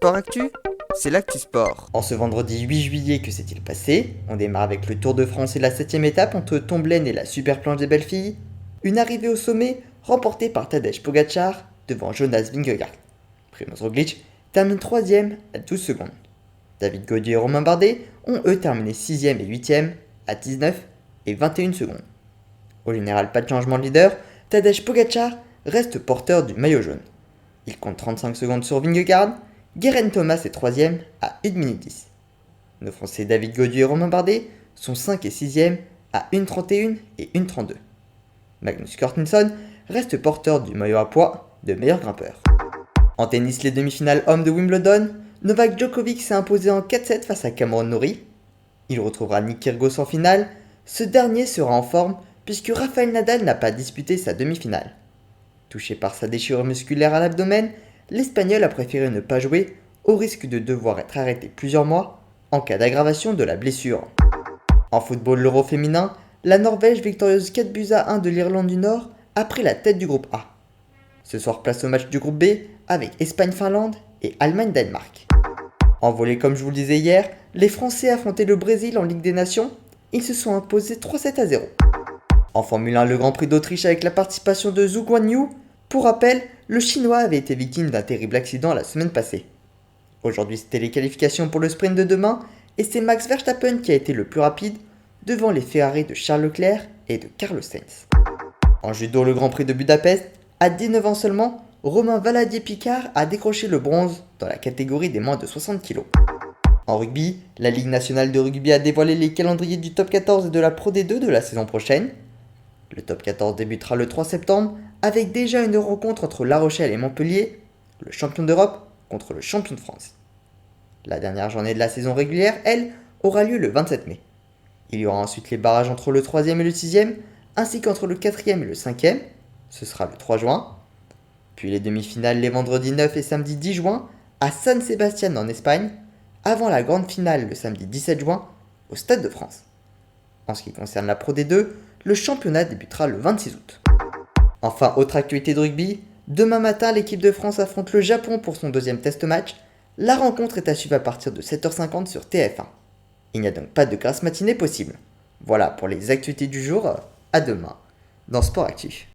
Sport Actu, c'est l'actu sport. En ce vendredi 8 juillet, que s'est-il passé? On démarre avec le Tour de France et la 7ème étape entre Tomblaine et la super planche des belles filles. Une arrivée au sommet remportée par Tadej Pogacar devant Jonas Vingegaard. Primož Roglic termine 3ème à 12 secondes. David Gaudu et Romain Bardet ont eux terminé 6ème et 8ème à 19 et 21 secondes. Au général, pas de changement de leader, Tadej Pogacar reste porteur du maillot jaune. Il compte 35 secondes sur Vingegaard. Geraint Thomas est 3ème à 1 minute 10. Nos Français David Gaudu et Romain Bardet sont 5 et 6ème à 1,31 et 1,32. Magnus Cort reste porteur du maillot à pois de meilleur grimpeur. En tennis, les demi-finales hommes de Wimbledon, Novak Djokovic s'est imposé en 4-7 face à Cameron Norrie. Il retrouvera Nick Kyrgios en finale. Ce dernier sera en forme puisque Rafael Nadal n'a pas disputé sa demi-finale. Touché par sa déchirure musculaire à l'abdomen, l'Espagnol a préféré ne pas jouer au risque de devoir être arrêté plusieurs mois en cas d'aggravation de la blessure. En football, l'Euro féminin, la Norvège, victorieuse 4-1 de l'Irlande du Nord, a pris la tête du groupe A. Ce soir, place au match du groupe B avec Espagne-Finlande et Allemagne-Danemark. En volley, comme je vous le disais hier, les Français affrontaient le Brésil en Ligue des Nations. Ils se sont imposés 3-7-0. En Formule 1, le Grand Prix d'Autriche avec la participation de Zhou Guanyu. Pour rappel, le Chinois avait été victime d'un terrible accident la semaine passée. Aujourd'hui, c'était les qualifications pour le sprint de demain et c'est Max Verstappen qui a été le plus rapide devant les Ferrari de Charles Leclerc et de Carlos Sainz. En judo, le Grand Prix de Budapest, à 19 ans seulement, Romain Valadier-Picard a décroché le bronze dans la catégorie des moins de 60 kg. En rugby, la Ligue nationale de rugby a dévoilé les calendriers du top 14 et de la Pro D2 de la saison prochaine. Le top 14 débutera le 3 septembre avec déjà une rencontre entre La Rochelle et Montpellier, le champion d'Europe contre le champion de France. La dernière journée de la saison régulière, elle, aura lieu le 27 mai. Il y aura ensuite les barrages entre le 3e et le 6e, ainsi qu'entre le 4e et le 5e, ce sera le 3 juin. Puis les demi-finales les vendredis 9 et samedi 10 juin à San Sebastián en Espagne, avant la grande finale le samedi 17 juin au Stade de France. En ce qui concerne la Pro D2, le championnat débutera le 26 août. Enfin, autre actualité de rugby, demain matin l'équipe de France affronte le Japon pour son deuxième test match. La rencontre est à suivre à partir de 7h50 sur TF1. Il n'y a donc pas de grasse matinée possible. Voilà pour les actualités du jour, à demain dans Sport Actu.